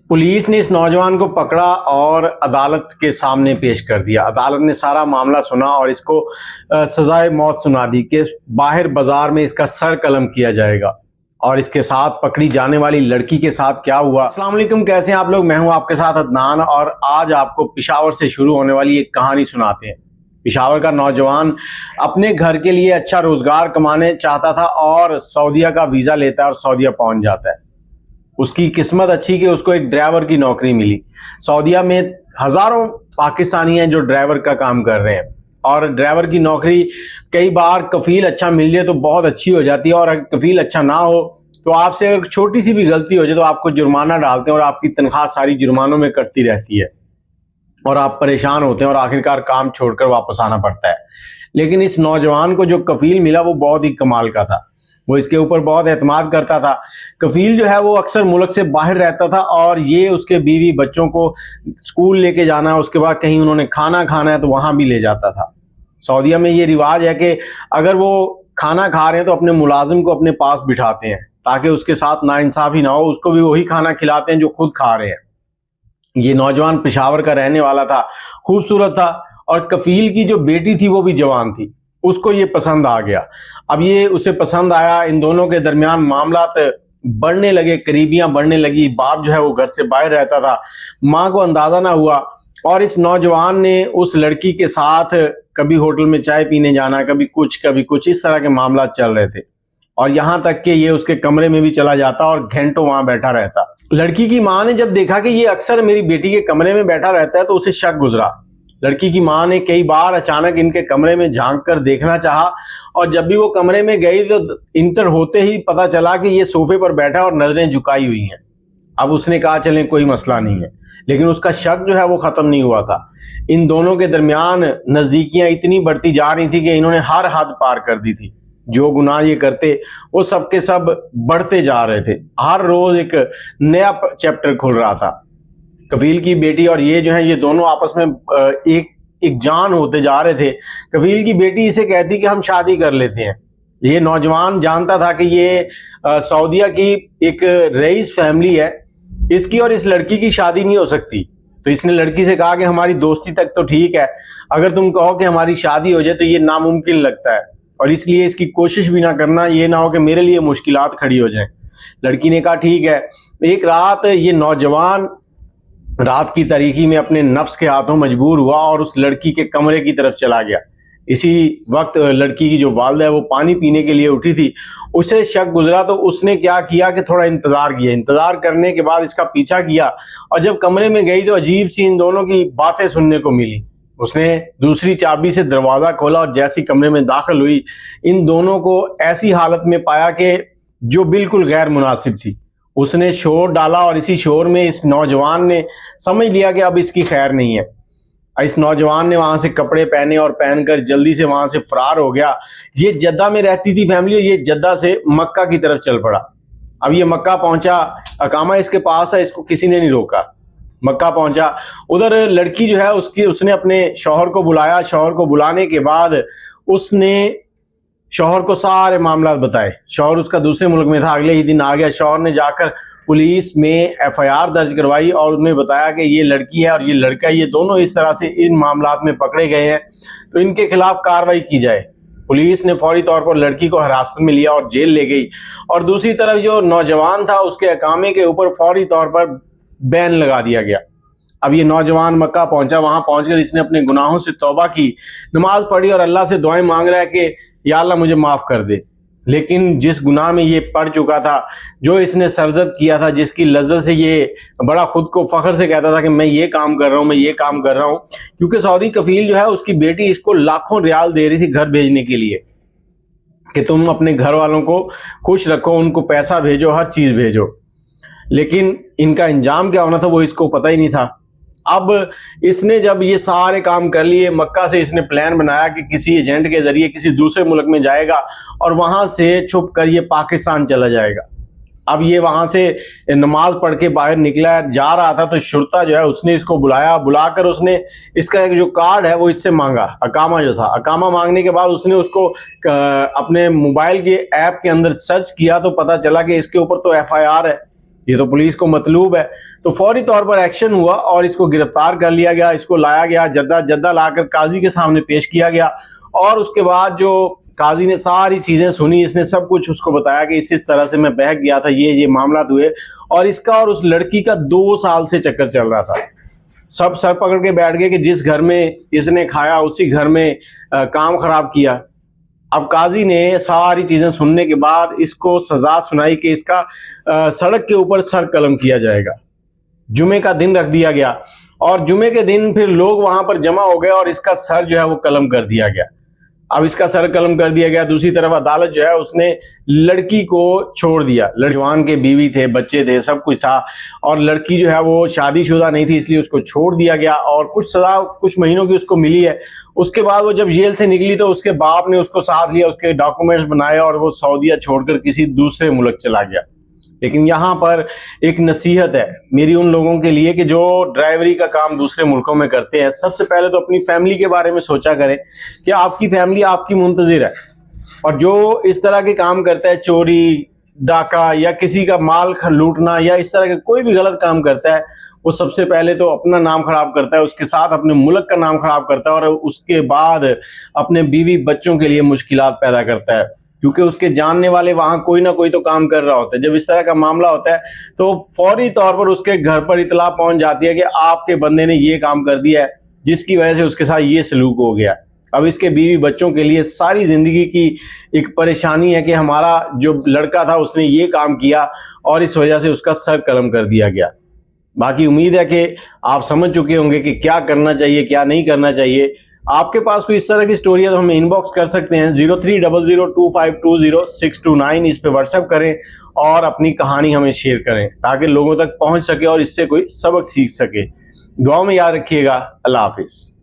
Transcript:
Police ने इस नौजवान को पकड़ा और अदालत के सामने पेश कर दिया। अदालत ने सारा मामला सुना और इसको सजाए मौत सुना दी कि बाहर बाजार में इसका सर कलम किया जाएगा। और इसके साथ पकड़ी जाने वाली लड़की के साथ क्या हुआ। अस्सलाम वालेकुम, कैसे हैं आप लोग। मैं हूं आपके साथ अदनान और आज आपको पेशावर से शुरू होने वाली एक कहानी सुनाते हैं। पेशावर का नौजवान अपने घर के लिए अच्छा रोजगार कमाने चाहता था और सऊदीया का वीजा लेता है और सऊदीया पहुंच जाता है। उसकी किस्मत अच्छी कि उसको एक ड्राइवर की नौकरी मिली। सऊदीया में हजारों पाकिस्तानी हैं जो ड्राइवर का काम कर रहे हैं और ड्राइवर की नौकरी कई बार कफील अच्छा मिल जाए तो बहुत अच्छी हो जाती है, और अगर कफील अच्छा ना हो तो आपसे अगर छोटी सी भी गलती हो जाए तो आपको जुर्माना डालते हैं और आपकी तनख्वाह सारी जुर्मानों में कटती रहती है और आप परेशान होते हैं और आखिरकार काम छोड़कर वापस आना पड़ता है। लेकिन इस नौजवान को जो कफील मिला वो बहुत ही कमाल का था। वो इसके ऊपर बहुत एतमाद करता था। कफील जो है वो अक्सर मुल्क से बाहर रहता था और ये उसके बीवी बच्चों को स्कूल लेके जाना है, उसके बाद कहीं उन्होंने खाना खाना है तो वहां भी ले जाता था। सऊदीया में ये रिवाज है कि अगर वो खाना खा रहे हैं तो अपने मुलाजिम को अपने पास बिठाते हैं ताकि उसके साथ नाइंसाफी ना हो, उसको भी वही खाना खिलाते हैं जो खुद खा रहे हैं। ये नौजवान पेशावर का रहने वाला था, खूबसूरत था और कफील की जो बेटी थी वो भी जवान थी। उसको ये पसंद आ गया। अब ये उसे पसंद आया, इन दोनों के दरमियान मामलात बढ़ने लगे, करीबियां बढ़ने लगी। बाप जो है वो घर से बाहर रहता था, माँ को अंदाजा ना हुआ और इस नौजवान ने उस लड़की के साथ कभी होटल में चाय पीने जाना, कभी कुछ इस तरह के मामला चल रहे थे। और यहाँ तक कि ये उसके कमरे में भी चला जाता और घंटों वहां बैठा रहता। लड़की की माँ ने जब देखा कि ये अक्सर मेरी बेटी के कमरे में बैठा रहता है तो उसे शक गुजरा। लड़की की माँ ने कई बार अचानक इनके कमरे में झांक कर देखना चाहा और जब भी वो कमरे में गई तो इंटर होते ही पता चला कि ये सोफे पर बैठा और नजरें झुकाई हुई हैं। अब उसने कहा चलें कोई मसला नहीं है, लेकिन उसका शक जो है वो खत्म नहीं हुआ था। इन दोनों के दरमियान नजदीकियां इतनी बढ़ती जा रही थी कि इन्होंने हर हद पार कर दी थी। जो गुनाह ये करते वो सब के सब बढ़ते जा रहे थे। हर रोज एक नया चैप्टर खुल रहा था। कफील की बेटी और ये जो है ये दोनों आपस में एक जान होते जा रहे थे। कफील की बेटी इसे कहती कि हम शादी कर लेते हैं। ये नौजवान जानता था कि ये सऊदीया की एक रईस फैमिली है, इसकी और इस लड़की की शादी नहीं हो सकती। तो इसने लड़की से कहा कि हमारी दोस्ती तक तो ठीक है, अगर तुम कहो कि हमारी शादी हो जाए तो ये नामुमकिन लगता है और इसलिए इसकी कोशिश भी ना करना, ये ना हो कि मेरे लिए मुश्किलात खड़ी हो जाएं। लड़की ने कहा ठीक है। एक रात ये नौजवान रात की तारीकी में अपने नफ्स के हाथों मजबूर हुआ और उस लड़की के कमरे की तरफ चला गया। इसी वक्त लड़की की जो वालिदा है वो पानी पीने के लिए उठी थी। उसे शक गुजरा तो उसने क्या किया कि थोड़ा इंतजार किया। इंतजार करने के बाद इसका पीछा किया और जब कमरे में गई तो अजीब सी इन दोनों की बातें सुनने को मिली। उसने दूसरी चाबी से दरवाजा खोला और जैसी कमरे में दाखिल हुई इन दोनों को ऐसी हालत में पाया कि जो बिल्कुल गैर मुनासिब थी। उसने शोर डाला और इसी शोर में इस नौजवान ने समझ लिया कि अब इसकी खैर नहीं है। इस नौजवान ने वहां से कपड़े पहने और पहनकर जल्दी से वहां से फरार हो गया। ये जद्दा में रहती थी फैमिली, ये जद्दा से मक्का की तरफ चल पड़ा। अब ये मक्का पहुंचा, अकामा इसके पास है, इसको किसी ने नहीं रोका। मक्का पहुंचा, उधर लड़की जो है उसने अपने शौहर को बुलाया। शौहर को बुलाने के बाद उसने शौहर को सारे मामला बताए। शौहर उसका दूसरे मुल्क में था, अगले ही दिन आ गया। शौहर ने जाकर पुलिस में FIR दर्ज करवाई और उन्हें बताया कि ये लड़की है और ये लड़का है, ये दोनों इस तरह से इन मामलात में पकड़े गए हैं तो इनके खिलाफ कार्रवाई की जाए। पुलिस ने फौरी तौर पर लड़की को हिरासत में लिया और जेल ले गई। और दूसरी तरफ जो नौजवान था उसके अकामे के ऊपर फौरी तौर पर बैन लगा दिया गया। अब ये नौजवान मक्का पहुंचा, वहां पहुंचकर इसने अपने गुनाहों से तौबा की, नमाज पढ़ी और अल्लाह से दुआएं मांग रहा है कि या अल्लाह मुझे माफ कर दे। लेकिन जिस गुनाह में ये पड़ चुका था, जो इसने सरजद किया था, जिसकी लज्जत से ये बड़ा खुद को फख्र से कहता था कि मैं ये काम कर रहा हूँ, मैं ये काम कर रहा हूँ, क्योंकि सऊदी कफील जो है उसकी बेटी इसको लाखों रियाल दे रही थी घर भेजने के लिए कि तुम अपने घर वालों को खुश रखो, उनको पैसा भेजो, हर चीज भेजो। लेकिन इनका इंजाम क्या होना था वो इसको पता ही नहीं था। अब इसने जब ये सारे काम कर लिए, मक्का से इसने प्लान बनाया कि किसी एजेंट के जरिए किसी दूसरे मुल्क में जाएगा और वहां से छुप कर ये पाकिस्तान चला जाएगा। अब ये वहां से नमाज पढ़ के बाहर निकला जा रहा था तो शुरता जो है उसने इसको बुलाया। बुलाकर उसने इसका एक जो कार्ड है वो इससे मांगा, अकामा जो था। अकामा मांगने के बाद उसने उसको अपने मोबाइल के ऐप के अंदर सर्च किया तो पता चला कि इसके ऊपर तो FIR है, یہ تو پولیس کو مطلوب ہے. تو فوری طور پر ایکشن ہوا اور اس کو گرفتار کر لیا گیا. اس کو لایا گیا جدہ لا کر قاضی کے سامنے پیش کیا گیا. اور اس کے بعد جو قاضی نے ساری چیزیں سنی, اس نے سب کچھ اس کو بتایا کہ اس طرح سے میں بہک گیا تھا, یہ معاملات ہوئے. اور اس کا اور اس لڑکی کا 2 سال سے چکر چل رہا تھا. سب سر پکڑ کے بیٹھ گئے کہ جس گھر میں اس نے کھایا اسی گھر میں کام خراب کیا. اب قاضی نے ساری چیزیں سننے کے بعد اس کو سزا سنائی کہ اس کا سڑک کے اوپر سر قلم کیا جائے گا. جمعے کا دن رکھ دیا گیا اور جمعے کے دن پھر لوگ وہاں پر جمع ہو گئے اور اس کا سر جو ہے وہ قلم کر دیا گیا. اب اس کا سر قلم کر دیا گیا. دوسری طرف عدالت جو ہے اس نے لڑکی کو چھوڑ دیا. جوان کے بیوی تھے, بچے تھے, سب کچھ تھا, اور لڑکی جو ہے وہ شادی شدہ نہیں تھی, اس لیے اس کو چھوڑ دیا گیا. اور کچھ سزا کچھ مہینوں کی اس کو ملی ہے. اس کے بعد وہ جب جیل سے نکلی تو اس کے باپ نے اس کو ساتھ لیا, اس کے ڈاکومنٹس بنائے اور وہ سعودیہ چھوڑ کر کسی دوسرے ملک چلا گیا. لیکن یہاں پر ایک نصیحت ہے میری ان لوگوں کے لیے کہ جو ڈرائیوری کا کام دوسرے ملکوں میں کرتے ہیں, سب سے پہلے تو اپنی فیملی کے بارے میں سوچا کریں کہ آپ کی فیملی آپ کی منتظر ہے. اور جو اس طرح کے کام کرتا ہے, چوری ڈاکہ یا کسی کا مال لوٹنا یا اس طرح کے کوئی بھی غلط کام کرتا ہے, وہ سب سے پہلے تو اپنا نام خراب کرتا ہے, اس کے ساتھ اپنے ملک کا نام خراب کرتا ہے, اور اس کے بعد اپنے بیوی بچوں کے لیے مشکلات پیدا کرتا ہے, کیونکہ اس کے جاننے والے وہاں کوئی نہ کوئی تو کام کر رہا ہوتا ہے. جب اس طرح کا معاملہ ہوتا ہے تو فوری طور پر اس کے گھر پر اطلاع پہنچ جاتی ہے کہ آپ کے بندے نے یہ کام کر دیا ہے, جس کی وجہ سے اس کے ساتھ یہ سلوک ہو گیا. اب اس کے بیوی بچوں کے لیے ساری زندگی کی ایک پریشانی ہے کہ ہمارا جو لڑکا تھا اس نے یہ کام کیا اور اس وجہ سے اس کا سر قلم کر دیا گیا. باقی امید ہے کہ آپ سمجھ چکے ہوں گے کہ کیا کرنا چاہیے کیا نہیں کرنا چاہیے. آپ کے پاس کوئی اس طرح کی سٹوری ہے تو ہمیں ان باکس کر سکتے ہیں. 0300252029 اس پہ واٹس ایپ کریں اور اپنی کہانی ہمیں شیئر کریں تاکہ لوگوں تک پہنچ سکے اور اس سے کوئی سبق سیکھ سکے. دعاؤں میں یاد رکھیے گا. اللہ حافظ.